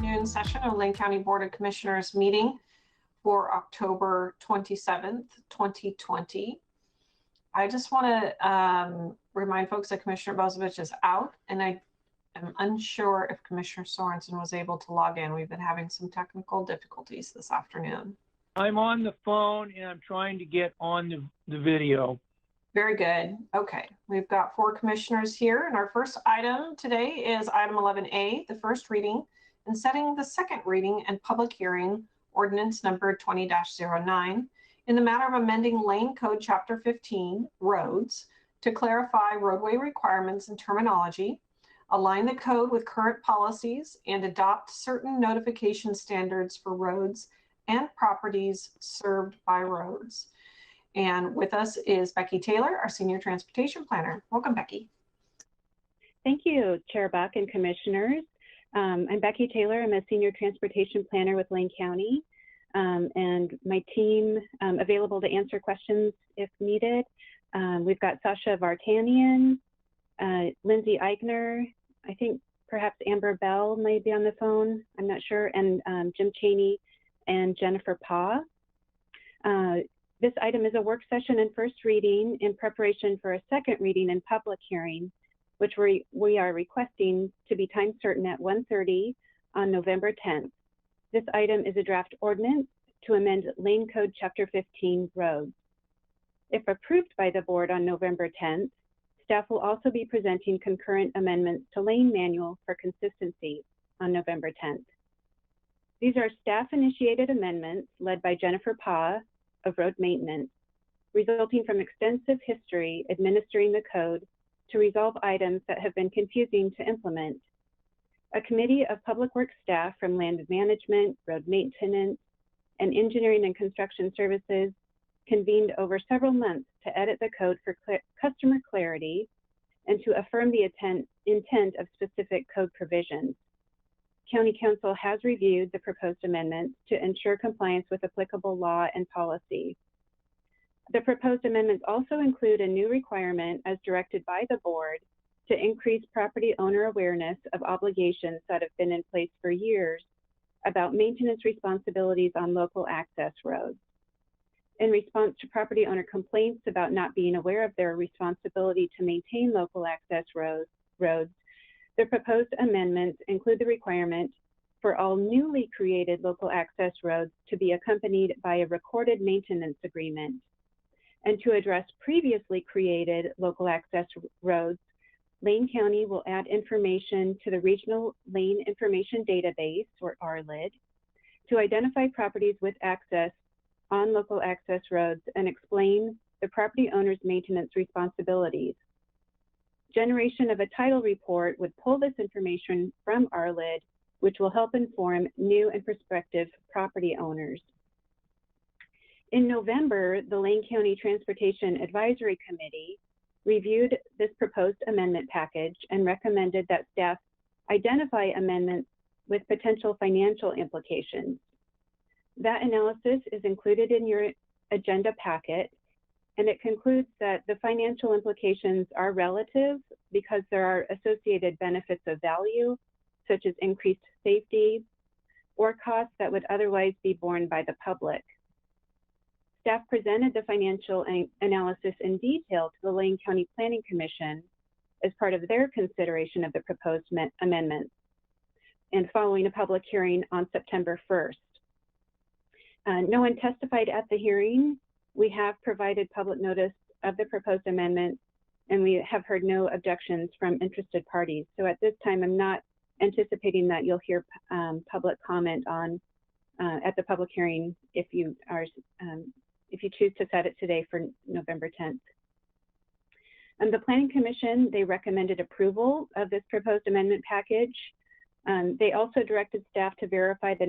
afternoon session of Lane County Board of Commissioners meeting for October 27th, 2020. I just want to remind folks that Commissioner Bozovich is out, and I am unsure if Commissioner Sorensen was able to log in. We've been having some technical difficulties this afternoon. I'm on the phone and I'm trying to get on the video. Very good. Okay, we've got 4 commissioners here, and our first item today is item 11A, the first reading and setting the second reading and public hearing, ordinance number 20-09, in the matter of amending Lane Code Chapter 15, roads, to clarify roadway requirements and terminology, align the code with current policies, and adopt certain notification standards for roads and properties served by roads. And with us is Becky Taylor, our Senior Transportation Planner. Welcome, Becky. Thank you, Chair Buck and Commissioners. I'm Becky Taylor. I'm a Senior Transportation Planner with Lane County, and my team available to answer questions if needed. We've got Sasha Vartanian, Lindsay Eichner, I think perhaps Amber Bell may be on the phone, I'm not sure, and Jim Cheney and Jennifer Paw. This item is a work session and first reading in preparation for a second reading and public hearing, which we are requesting to be time certain at 1:30 on November 10th. This item is a draft ordinance to amend Lane Code Chapter 15 roads. If approved by the board on November 10th, staff will also be presenting concurrent amendments to Lane Manual for consistency on November 10th. These are staff-initiated amendments led by Jennifer Paw of Road Maintenance, resulting from extensive history administering the code to resolve items that have been confusing to implement. A committee of Public Works staff from Land Management, Road Maintenance, and Engineering and Construction Services convened over several months to edit the code for customer clarity and to affirm the intent of specific code provisions. County Council has reviewed the proposed amendments to ensure compliance with applicable law and policy. The proposed amendments also include a new requirement as directed by the board to increase property owner awareness of obligations that have been in place for years about maintenance responsibilities on local access roads. In response to property owner complaints about not being aware of their responsibility to maintain local access roads, the proposed amendments include the requirement for all newly created local access roads to be accompanied by a recorded maintenance agreement. And to address previously created local access roads, Lane County will add information to the Regional Lane Information Database, or RLID, to identify properties with access on local access roads and explain the property owner's maintenance responsibilities. Generation of a title report would pull this information from RLID, which will help inform new and prospective property owners. In November, the Lane County Transportation Advisory Committee reviewed this proposed amendment package and recommended that staff identify amendments with potential financial implications. That analysis is included in your agenda packet, and it concludes that the financial implications are relative because there are associated benefits of value, such as increased safety, or costs that would otherwise be borne by the public. Staff presented the financial analysis in detail to the Lane County Planning Commission as part of their consideration of the proposed amendments, and following a public hearing on September 1st. No one testified at the hearing. We have provided public notice of the proposed amendment, and we have heard no objections from interested parties. So at this time, I'm not anticipating that you'll hear public comment on at the public hearing if you choose to set it today for November 10th. The Planning Commission, they recommended approval of this proposed amendment package. They also directed staff to verify the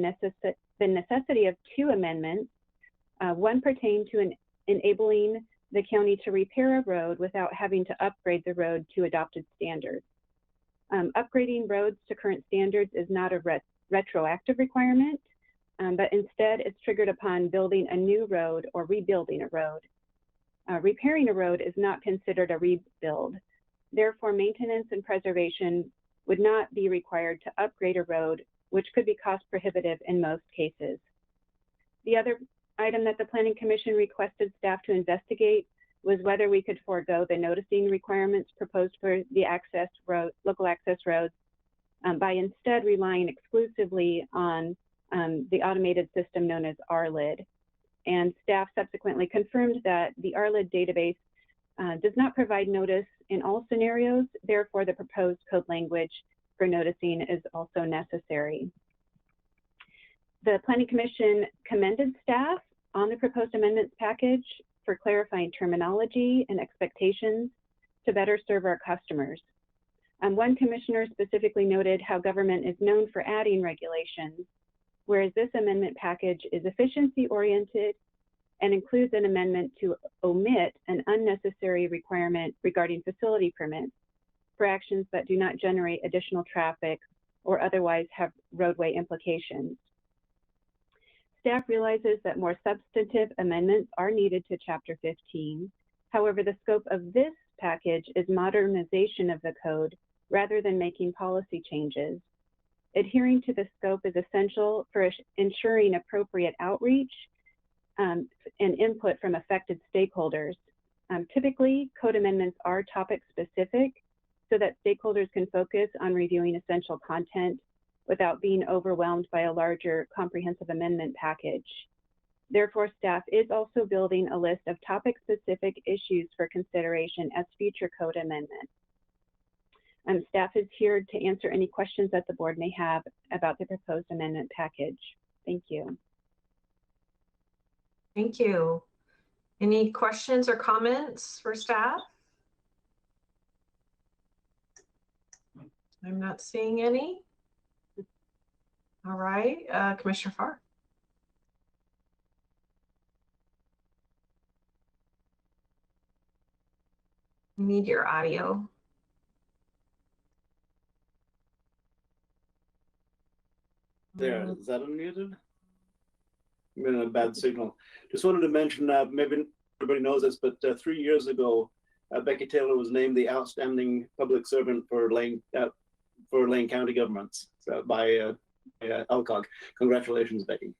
necessity of 2 amendments. One pertained to enabling the county to repair a road without having to upgrade the road to adopted standards. Upgrading roads to current standards is not a retroactive requirement, but instead it's triggered upon building a new road or rebuilding a road. Repairing a road is not considered a rebuild. Therefore, maintenance and preservation would not be required to upgrade a road which could be cost prohibitive in most cases. The other item that the Planning Commission requested staff to investigate was whether we could forego the noticing requirements proposed for the local access roads by instead relying exclusively on the automated system known as RLID. And staff subsequently confirmed that the RLID database does not provide notice in all scenarios. Therefore, the proposed code language for noticing is also necessary. The Planning Commission commended staff on the proposed amendments package for clarifying terminology and expectations to better serve our customers. One commissioner specifically noted how government is known for adding regulations, whereas this amendment package is efficiency-oriented and includes an amendment to omit an unnecessary requirement regarding facility permits for actions that do not generate additional traffic or otherwise have roadway implications. Staff realizes that more substantive amendments are needed to Chapter 15. However, the scope of this package is modernization of the code rather than making policy changes. Adhering to the scope is essential for ensuring appropriate outreach and input from affected stakeholders. Typically, code amendments are topic specific so that stakeholders can focus on reviewing essential content without being overwhelmed by a larger comprehensive amendment package. Therefore, staff is also building a list of topic-specific issues for consideration as future code amendments. Staff is here to answer any questions that the board may have about the proposed amendment package. Thank you. Thank you. Any questions or comments for staff? I'm not seeing any. All right, Commissioner Farr. We need your audio. There, is that unmuted? I'm in a bad signal. Just wanted to mention, maybe everybody knows this, but 3 years ago, Becky Taylor was named the Outstanding Public Servant for Lane County Governments by LCOG. Congratulations, Becky.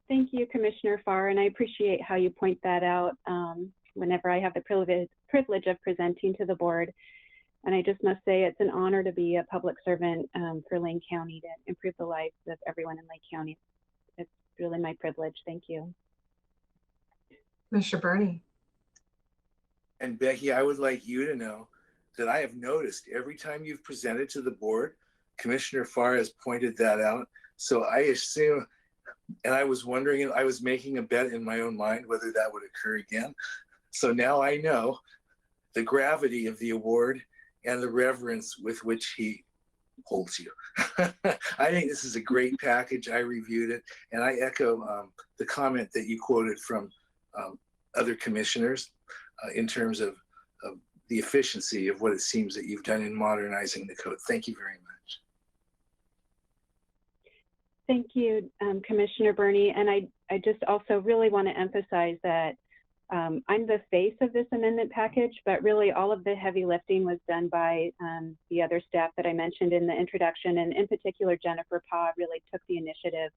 Thank you, Commissioner Farr, and I appreciate how you point that out whenever I have the privilege of presenting to the board. And I just must say it's an honor to be a public servant for Lane County to improve the lives of everyone in Lane County. It's really my privilege. Thank you. Commissioner Burney. And Becky, I would like you to know that I have noticed every time you've presented to the board, Commissioner Farr has pointed that out. So I assume, and I was wondering, I was making a bet in my own mind whether that would occur again. So now I know the gravity of the award and the reverence with which he holds you. I think this is a great package. I reviewed it, and I echo the comment that you quoted from other commissioners in terms of the efficiency of what it seems that you've done in modernizing the code. Thank you very much. Thank you, Commissioner Burney. And I just also really want to emphasize that I'm the face of this amendment package, but really all of the heavy lifting was done by the other staff that I mentioned in the introduction, and in particular, Jennifer Pa really took the initiative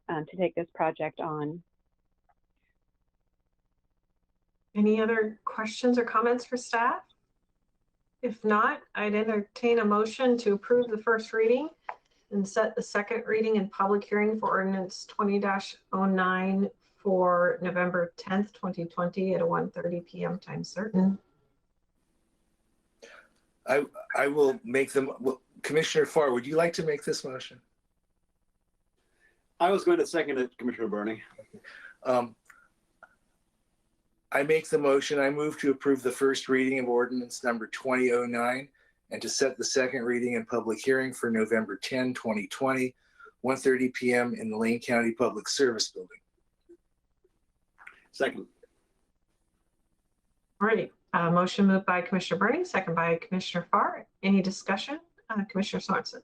to take this project on. Any other questions or comments for staff? If not, I'd entertain a motion to approve the first reading and set the second reading and public hearing for ordinance 20-09 for November 10th, 2020 at a 1:30 p.m. time certain. I will make them. Well, Commissioner Farr, would you like to make this motion? I was going to second it, Commissioner Burney. I make the motion. I move to approve the first reading of ordinance number 2009 and to set the second reading and public hearing for November 10, 2020, 1:30 p.m. in the Lane County Public Service Building. Second. All righty. Motion moved by Commissioner Burney, second by Commissioner Farr. Any discussion? Commissioner Sorensen.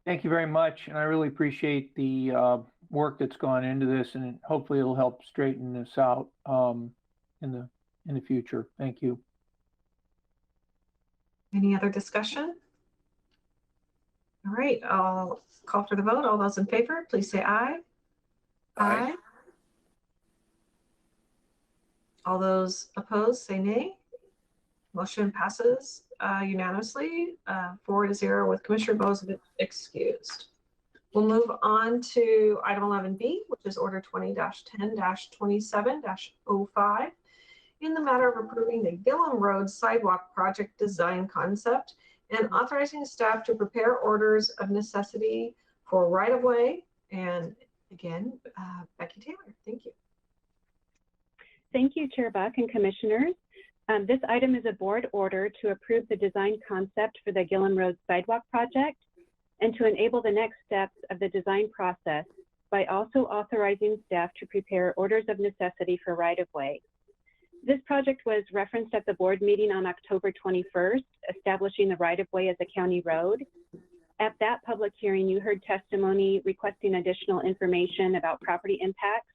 Thank you very much, and I really appreciate the work that's gone into this, and hopefully it'll help straighten this out in the future. Thank you. Any other discussion? All right, I'll call for the vote. All those in favor, please say aye. Aye. All those opposed, say nay. Motion passes unanimously, 4-0 with Commissioner Bose excused. We'll move on to item 11B, which is Order 20-10-27-05, in the matter of approving the Gillam Road Sidewalk Project Design Concept and authorizing staff to prepare orders of necessity for right-of-way. And again, Becky Taylor, thank you. Thank you, Chair Buck and Commissioners. This item is a board order to approve the design concept for the Gillam Road Sidewalk project and to enable the next steps of the design process by also authorizing staff to prepare orders of necessity for right-of-way. This project was referenced at the board meeting on October 21st, establishing the right-of-way as a county road. At that public hearing, you heard testimony requesting additional information about property impacts,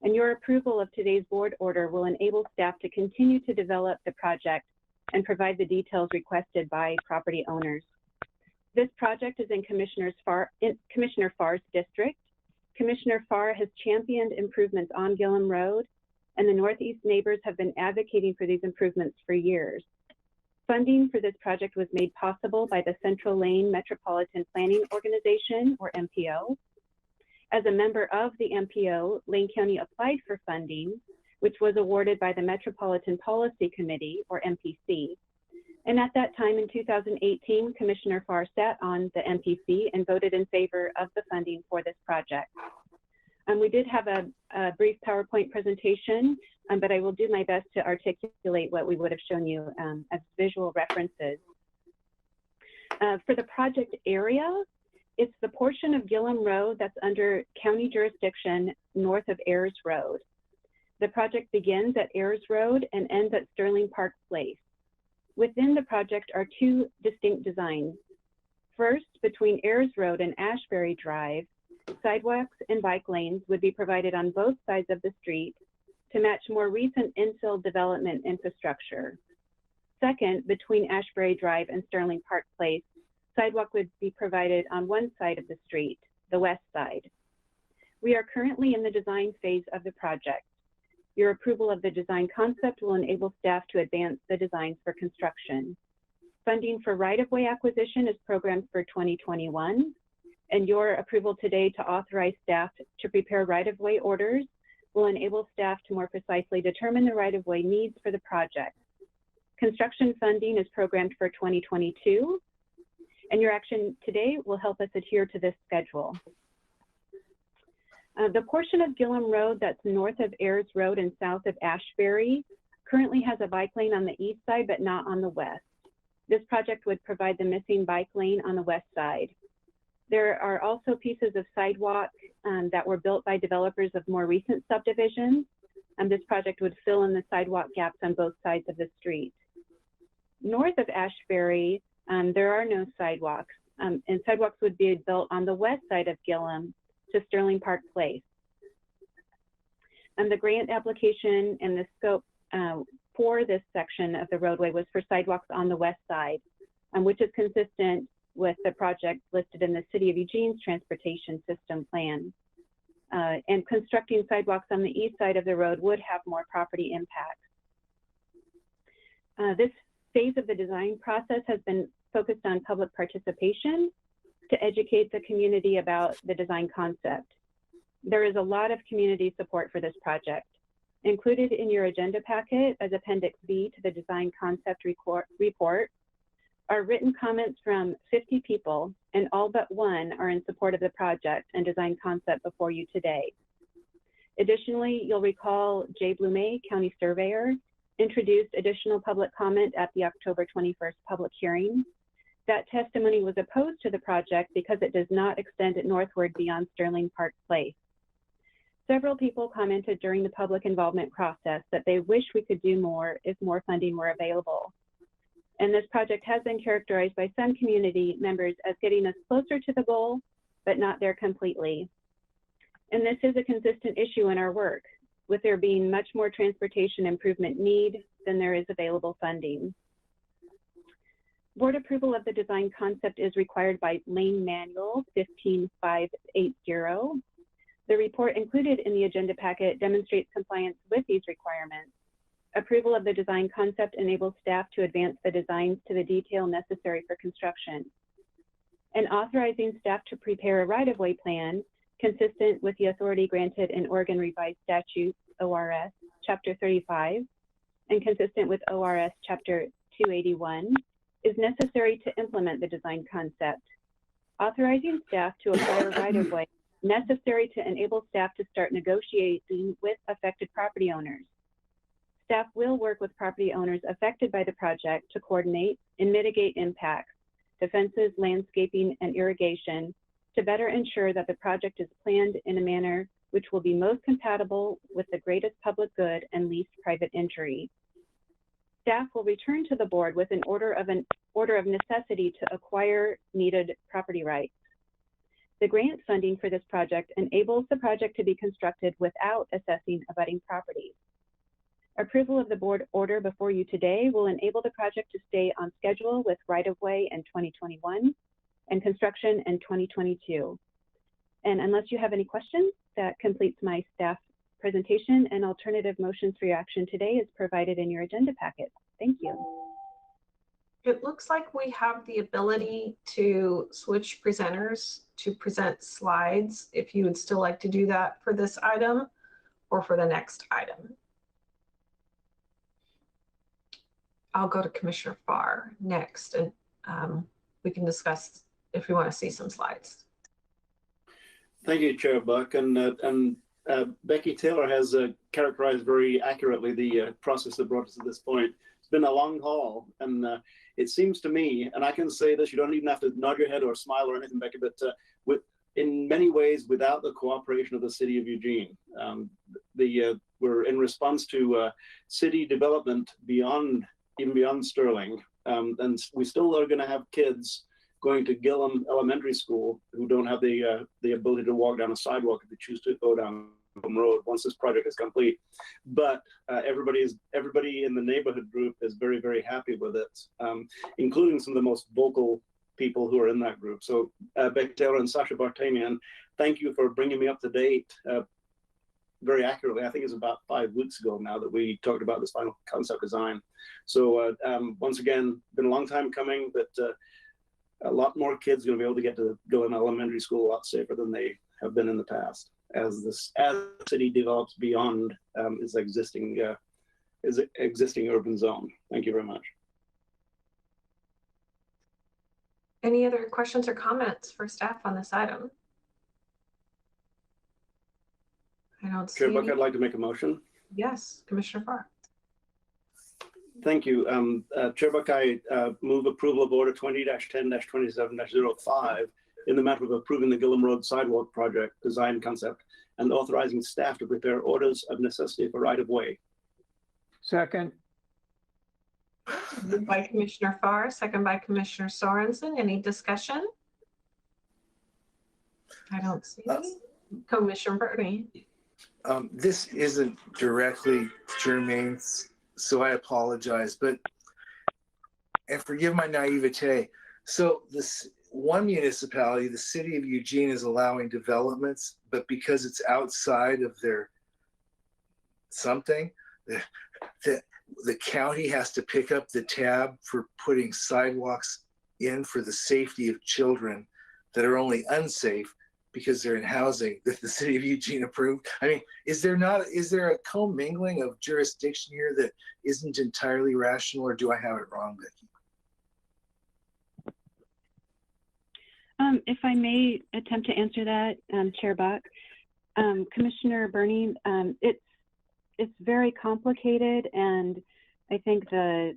and your approval of today's board order will enable staff to continue to develop the project and provide the details requested by property owners. This project is in Commissioner Farr's district. Commissioner Farr has championed improvements on Gillam Road, and the Northeast neighbors have been advocating for these improvements for years. Funding for this project was made possible by the Central Lane Metropolitan Planning Organization, or MPO. As a member of the MPO, Lane County applied for funding, which was awarded by the Metropolitan Policy Committee, or MPC. And at that time in 2018, Commissioner Farr sat on the MPC and voted in favor of the funding for this project. We did have a brief PowerPoint presentation, but I will do my best to articulate what we would have shown you as visual references. For the project area, it's the portion of Gillam Road that's under county jurisdiction north of Ayers Road. The project begins at Ayers Road and ends at Sterling Park Place. Within the project are two distinct designs. First, between Ayers Road and Ashbury Drive, sidewalks and bike lanes would be provided on both sides of the street to match more recent infill development infrastructure. Second, between Ashbury Drive and Sterling Park Place, sidewalk would be provided on one side of the street, the west side. We are currently in the design phase of the project. Your approval of the design concept will enable staff to advance the designs for construction. Funding for right-of-way acquisition is programmed for 2021, and your approval today to authorize staff to prepare right-of-way orders will enable staff to more precisely determine the right-of-way needs for the project. Construction funding is programmed for 2022, and your action today will help us adhere to this schedule. The portion of Gillam Road that's north of Ayers Road and south of Ashbury currently has a bike lane on the east side, but not on the west. This project would provide the missing bike lane on the west side. There are also pieces of sidewalk that were built by developers of more recent subdivisions, and this project would fill in the sidewalk gaps on both sides of the street. North of Ashbury, there are no sidewalks, and sidewalks would be built on the west side of Gillam to Sterling Park Place. And the grant application and the scope for this section of the roadway was for sidewalks on the west side, which is consistent with the project listed in the City of Eugene's Transportation System Plan. And constructing sidewalks on the east side of the road would have more property impacts. This phase of the design process has been focused on public participation to educate the community about the design concept. There is a lot of community support for this project. Included in your agenda packet as Appendix B to the design concept report are written comments from 50 people, and all but one are in support of the project and design concept before you today. Additionally, you'll recall Jay Blume, County Surveyor, introduced additional public comment at the October 21st public hearing. That testimony was opposed to the project because it does not extend it northward beyond Sterling Park Place. Several people commented during the public involvement process that they wish we could do more if more funding were available. And this project has been characterized by some community members as getting us closer to the goal, but not there completely. And this is a consistent issue in our work, with there being much more transportation improvement need than there is available funding. Board approval of the design concept is required by Lane Manual 15580. The report included in the agenda packet demonstrates compliance with these requirements. Approval of the design concept enables staff to advance the designs to the detail necessary for construction. And authorizing staff to prepare a right-of-way plan consistent with the authority granted in Oregon Revised Statutes, ORS, Chapter 35, and consistent with ORS Chapter 281, is necessary to implement the design concept. Authorizing staff to acquire right-of-way necessary to enable staff to start negotiating with affected property owners. Staff will work with property owners affected by the project to coordinate and mitigate impacts to fences, landscaping, and irrigation to better ensure that the project is planned in a manner which will be most compatible with the greatest public good and least private injury. Staff will return to the board with an order of necessity to acquire needed property rights. The grant funding for this project enables the project to be constructed without assessing abutting properties. Approval of the board order before you today will enable the project to stay on schedule with right-of-way in 2021 and construction in 2022. And unless you have any questions, that completes my staff presentation, and alternative motions for your action today is provided in your agenda packet. Thank you. It looks like we have the ability to switch presenters to present slides if you would still like to do that for this item or for the next item. I'll go to Commissioner Farr next, and we can discuss if we want to see some slides. Thank you, Chair Buck. And Becky Taylor has characterized very accurately the process that brought us to this point. It's been a long haul, and it seems to me, and I can say this, you don't even have to nod your head or smile or anything, Becky, but in many ways, without the cooperation of the city of Eugene, we're in response to city development even beyond Sterling, and we still are going to have kids going to Gillam Elementary School who don't have the ability to walk down a sidewalk if they choose to go down the road once this project is complete. But everybody in the neighborhood group is very, very happy with it, including some of the most vocal people who are in that group. So Becky Taylor and Sasha Bartamian, thank you for bringing me up to date very accurately. I think it's about 5 weeks ago now that we talked about this final concept design. So once again, been a long time coming, but a lot more kids are going to be able to get to Gillam Elementary School a lot safer than they have been in the past as the city develops beyond its existing urban zone. Thank you very much. Any other questions or comments for staff on this item? I don't see Chair Buck, any. I'd like to make a motion. Yes, Commissioner Farr. Thank you. Chair Buck, I move approval of Order 20-10-27-05 in the matter of approving the Gillam Road Sidewalk Project design concept and authorizing staff to prepare orders of necessity for right-of-way. Second. Moved by Commissioner Farr, second by Commissioner Sorensen. Any discussion? I don't see any. Commissioner Bernie. This isn't directly germane, so I apologize, and forgive my naivete. So this one municipality, the city of Eugene, is allowing developments, but because it's outside of their something, the county has to pick up the tab for putting sidewalks in for the safety of children that are only unsafe because they're in housing that the city of Eugene approved. I mean, is there a commingling of jurisdiction here that isn't entirely rational, or do I have it wrong, Becky? If I may attempt to answer that, Chair Buck, Commissioner Bernie, it's very complicated, and I think the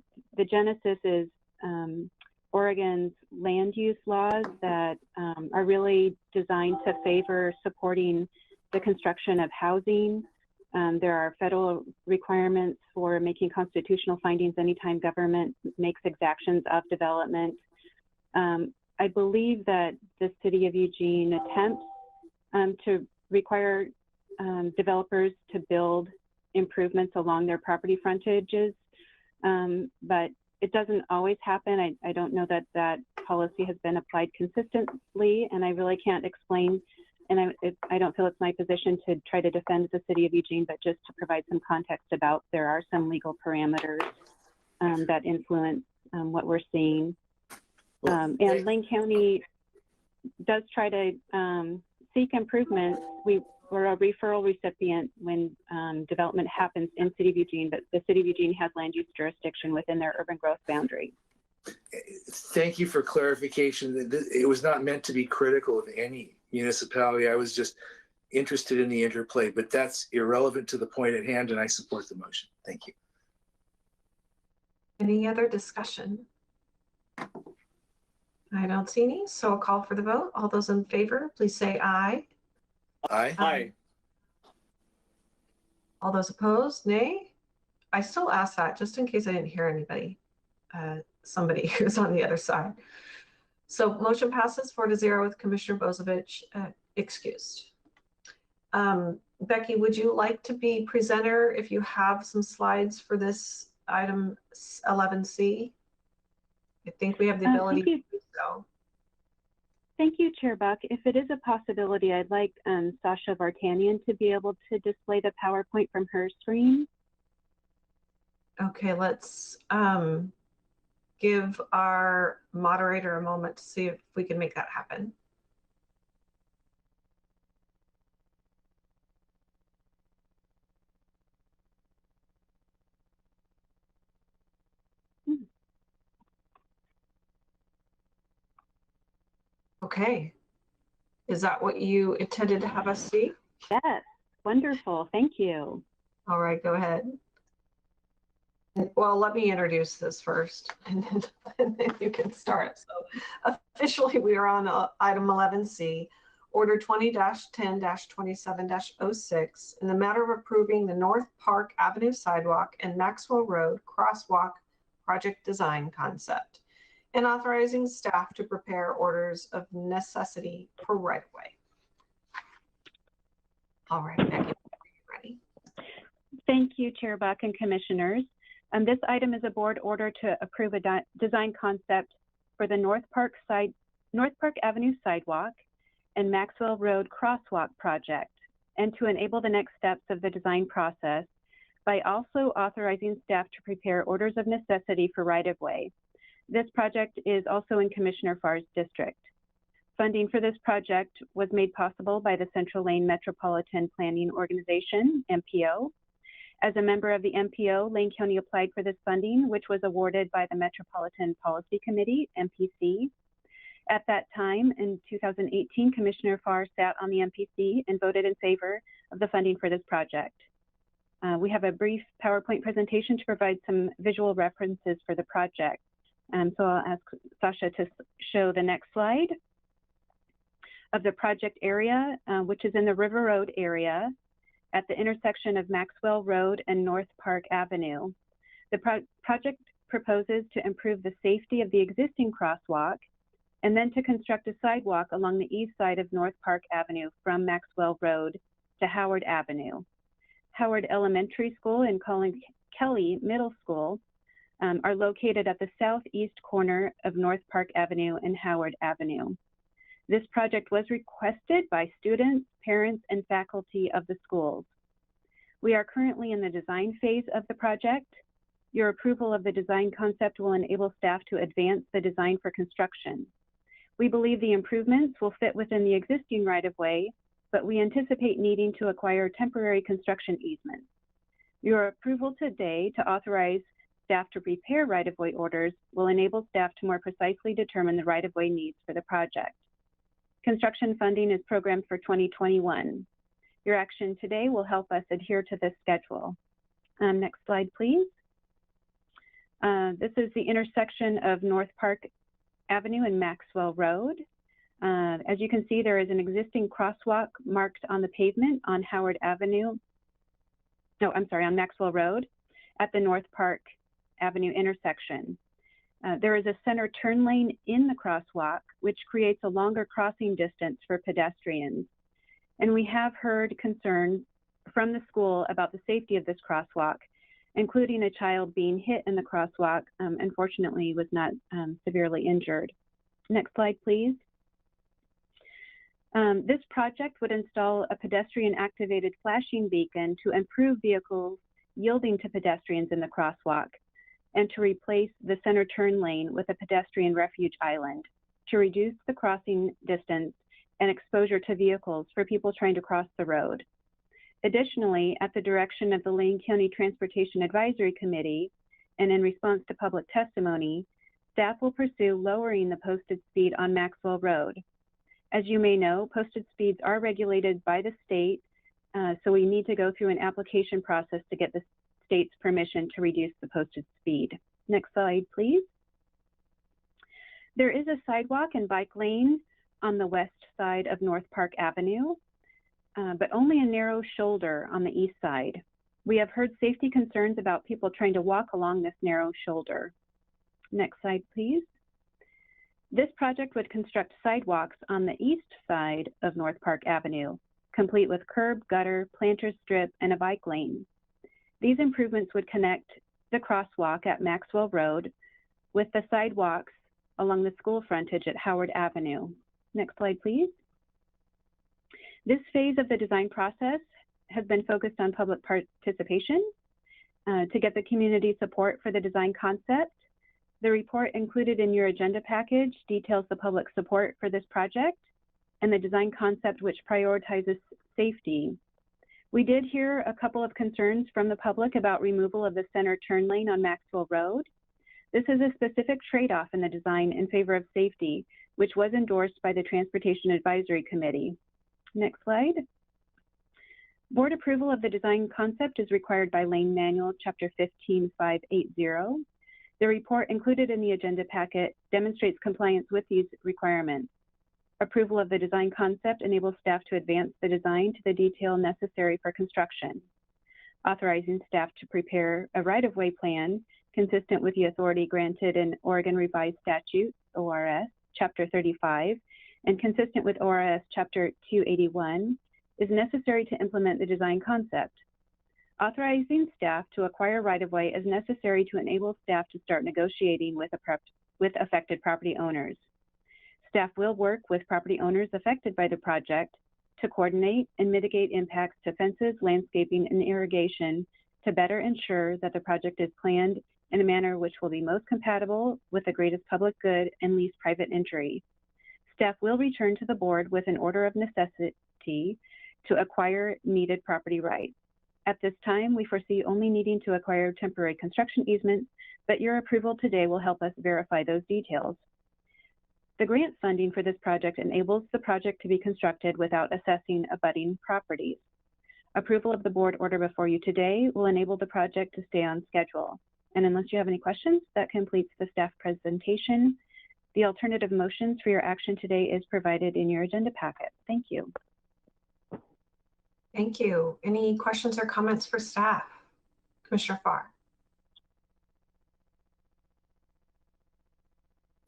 genesis is Oregon's land use laws that are really designed to favor supporting the construction of housing. There are federal requirements for making constitutional findings anytime government makes exactions of development. I believe that the city of Eugene attempts to require developers to build improvements along their property frontages, but it doesn't always happen. I don't know that that policy has been applied consistently, and I really can't explain, and I don't feel it's my position to try to defend the city of Eugene, but just to provide some context about there are some legal parameters that influence what we're seeing. And Lane County does try to seek improvements. We're a referral recipient when development happens in City of Eugene, but the City of Eugene has land use jurisdiction within their urban growth boundary. Thank you for clarification. It was not meant to be critical of any municipality. I was just interested in the interplay, but that's irrelevant to the point at hand, and I support the motion. Thank you. Any other discussion? I don't see any, so I'll call for the vote. All those in favor, please say aye. Aye. Aye. All those opposed, nay? I still ask that just in case I didn't hear anybody, somebody who's on the other side. So motion passes 4-0 with Commissioner Bozovich excused. Becky, would you like to be presenter if you have some slides for this item 11C? I think we have the ability to do so. Thank you, Chair Buck. If it is a possibility, I'd like Sasha Vartanian to be able to display the PowerPoint from her screen. Okay, let's give our moderator a moment to see if we can make that happen. Okay. Is that what you intended to have us see? Yes, wonderful. Thank you. All right, go ahead. Well, let me introduce this first, and then you can start. So officially, we are on item 11C, Order 20-10-27-06, in the matter of approving the North Park Avenue Sidewalk and Maxwell Road Crosswalk project design concept, and authorizing staff to prepare orders of necessity for right-of-way. All right, Becky, are you ready? Thank you, Chair Buck and Commissioners. This item is a board order to approve a design concept for the North Park Avenue Sidewalk and Maxwell Road Crosswalk project, and to enable the next steps of the design process by also authorizing staff to prepare orders of necessity for right-of-way. This project is also in Commissioner Farr's district. Funding for this project was made possible by the Central Lane Metropolitan Planning Organization, MPO. As a member of the MPO, Lane County applied for this funding, which was awarded by the Metropolitan Policy Committee, MPC. At that time, in 2018, Commissioner Farr sat on the MPC and voted in favor of the funding for this project. We have a brief PowerPoint presentation to provide some visual references for the project. So I'll ask Sasha to show the next slide of the project area, which is in the River Road area at the intersection of Maxwell Road and North Park Avenue. The project proposes to improve the safety of the existing crosswalk and then to construct a sidewalk along the east side of North Park Avenue from Maxwell Road to Howard Avenue. Howard Elementary School and Colin Kelly Middle School are located at the southeast corner of North Park Avenue and Howard Avenue. This project was requested by students, parents, and faculty of the schools. We are currently in the design phase of the project. Your approval of the design concept will enable staff to advance the design for construction. We believe the improvements will fit within the existing right-of-way, but we anticipate needing to acquire temporary construction easements. Your approval today to authorize staff to prepare right-of-way orders will enable staff to more precisely determine the right-of-way needs for the project. Construction funding is programmed for 2021. Your action today will help us adhere to this schedule. Next slide, please. This is the intersection of North Park Avenue and Maxwell Road. As you can see, there is an existing crosswalk marked on the pavement on Howard Avenue. No, I'm sorry, on Maxwell Road at the North Park Avenue intersection. There is a center turn lane in the crosswalk, which creates a longer crossing distance for pedestrians. And we have heard concerns from the school about the safety of this crosswalk, including a child being hit in the crosswalk. Unfortunately, was not severely injured. Next slide, please. This project would install a pedestrian-activated flashing beacon to improve vehicles yielding to pedestrians in the crosswalk, and to replace the center turn lane with a pedestrian refuge island to reduce the crossing distance and exposure to vehicles for people trying to cross the road. Additionally, at the direction of the Lane County Transportation Advisory Committee, and in response to public testimony, staff will pursue lowering the posted speed on Maxwell Road. As you may know, posted speeds are regulated by the state, so we need to go through an application process to get the state's permission to reduce the posted speed. Next slide, please. There is a sidewalk and bike lane on the west side of North Park Avenue, but only a narrow shoulder on the east side. We have heard safety concerns about people trying to walk along this narrow shoulder. Next slide, please. This project would construct sidewalks on the east side of North Park Avenue, complete with curb, gutter, planter strip, and a bike lane. These improvements would connect the crosswalk at Maxwell Road with the sidewalks along the school frontage at Howard Avenue. Next slide, please. This phase of the design process has been focused on public participation to get the community support for the design concept. The report included in your agenda package details the public support for this project and the design concept, which prioritizes safety. We did hear a couple of concerns from the public about removal of the center turn lane on Maxwell Road. This is a specific trade-off in the design in favor of safety, which was endorsed by the Transportation Advisory Committee. Next slide. Board approval of the design concept is required by Lane Manual, Chapter 15580. The report included in the agenda packet demonstrates compliance with these requirements. Approval of the design concept enables staff to advance the design to the detail necessary for construction. Authorizing staff to prepare a right-of-way plan consistent with the authority granted in Oregon Revised Statute, ORS, Chapter 35, and consistent with ORS Chapter 281, is necessary to implement the design concept. Authorizing staff to acquire right-of-way is necessary to enable staff to start negotiating with affected property owners. Staff will work with property owners affected by the project to coordinate and mitigate impacts to fences, landscaping, and irrigation to better ensure that the project is planned in a manner which will be most compatible with the greatest public good and least private injury. Staff will return to the board with an order of necessity to acquire needed property rights. At this time, we foresee only needing to acquire temporary construction easements, but your approval today will help us verify those details. The grant funding for this project enables the project to be constructed without assessing abutting properties. Approval of the board order before you today will enable the project to stay on schedule. And unless you have any questions, that completes the staff presentation. The alternative motions for your action today is provided in your agenda packet. Thank you. Thank you. Any questions or comments for staff? Commissioner Farr.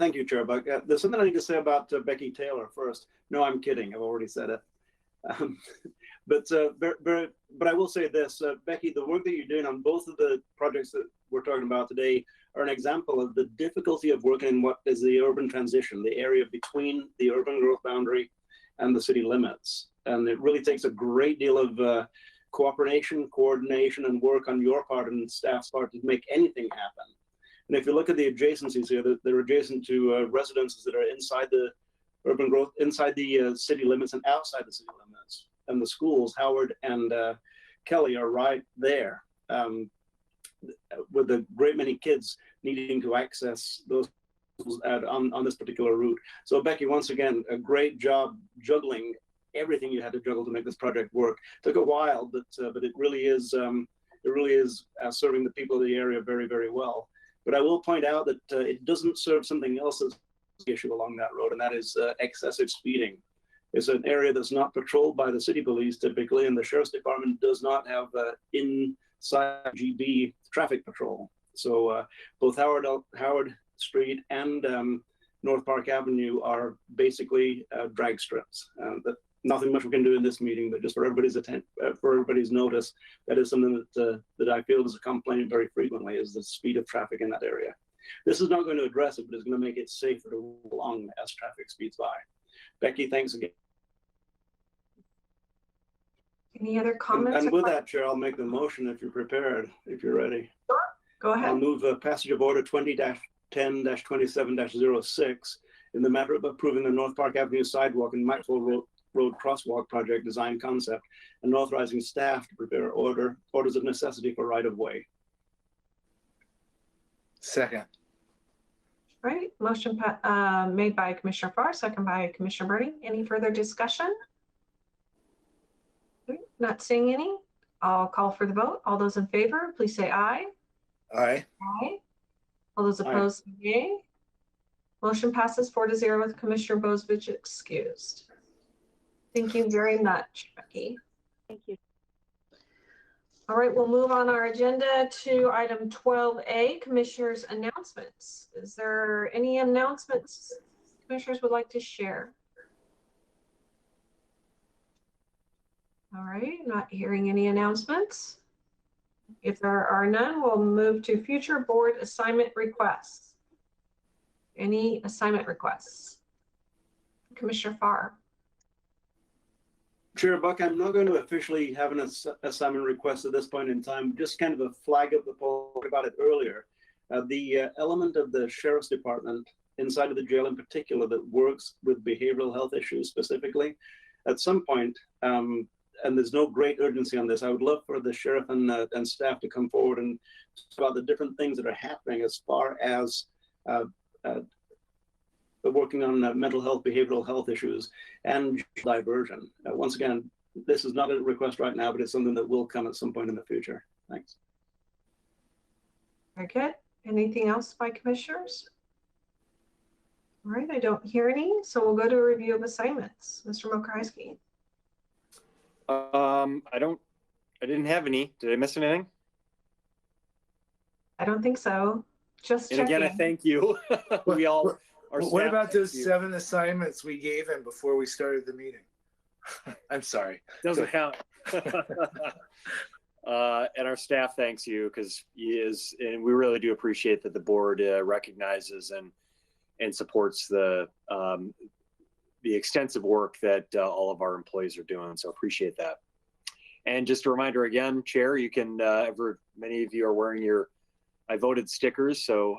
Thank you, Chair Buck. There's something I need to say about Becky Taylor first. No, I'm kidding. I've already said it. But I will say this, Becky, the work that you're doing on both of the projects that we're talking about today are an example of the difficulty of working in what is the urban transition, the area between the urban growth boundary and the city limits. And it really takes a great deal of cooperation, coordination, and work on your part and staff's part to make anything happen. And if you look at the adjacencies here, they're adjacent to residences that are inside the urban growth, inside the city limits and outside the city limits. And the schools, Howard and Kelly, are right there, with a great many kids needing to access those schools on this particular route. So Becky, once again, a great job juggling everything you had to juggle to make this project work. It took a while, but it really is serving the people of the area very, very well. But I will point out that it doesn't serve something else as an issue along that road, and that is excessive speeding. It's an area that's not patrolled by the city police typically, and the sheriff's department does not have inside GB traffic patrol. So both Howard Street and North Park Avenue are basically drag strips that nothing much we can do in this meeting, but just for everybody's for everybody's notice, that is something that I feel is a complaint very frequently, is the speed of traffic in that area. This is not going to address it, but it's going to make it safer to move along as traffic speeds by. Becky, thanks again. Any other comments? And with that, Chair, I'll make the motion if you're prepared, if you're ready. Sure. Go ahead. I'll move passage of order 20-10-27-06 in the matter of approving the North Park Avenue Sidewalk and Maxwell Road Crosswalk project design concept and authorizing staff to prepare orders of necessity for right-of-way. Second. Right. Motion made by Commissioner Farr, second by Commissioner Birdie. Any further discussion? Not seeing any. I'll call for the vote. All those in favor, please say aye. Aye. Aye. All those opposed, say nay. Motion passes 4-0 with Commissioner Bozovich excused. Thank you very much, Becky. Thank you. All right, we'll move on our agenda to item 12A, Commissioners' announcements. Is there any announcements Commissioners would like to share? All right, not hearing any announcements. If there are none, we'll move to future board assignment requests. Any assignment requests? Commissioner Farr. Chair Buck, I'm not going to officially have an assignment request at this point in time, just kind of a flag of the poll about it earlier. The element of the Sheriff's Department inside of the jail in particular that works with behavioral health issues specifically, at some point, and there's no great urgency on this, I would love for the sheriff and staff to come forward and talk about the different things that are happening as far as working on mental health, behavioral health issues, and diversion. Once again, this is not a request right now, but it's something that will come at some point in the future. Thanks. Very good. Anything else by commissioners? All right, I don't hear any, so we'll go to a review of assignments. Mr. Mokryski. I didn't have any. Did I miss anything? I don't think so. Just and checking. again, I thank you. We all are. What about those 7 assignments we gave him before we started the meeting? I'm sorry. Doesn't count. And our staff thanks you, because and we really do appreciate that the board recognizes and supports the extensive work that all of our employees are doing. So appreciate that. And just a reminder again, Chair, you can, many of you are wearing your I voted stickers. So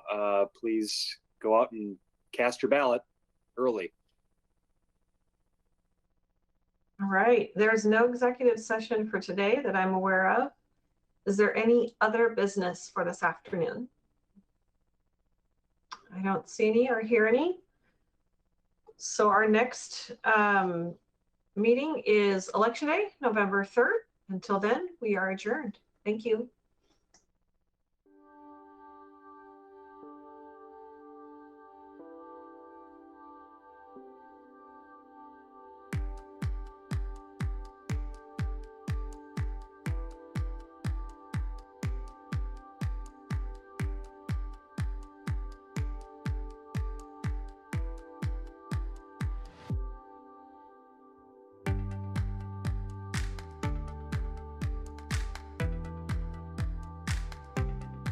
please go out and cast your ballot early. All right, there's no executive session for today that I'm aware of. Is there any other business for this afternoon? I don't see any or hear any. So our next meeting is Election Day, November 3rd. Until then, we are adjourned. Thank you.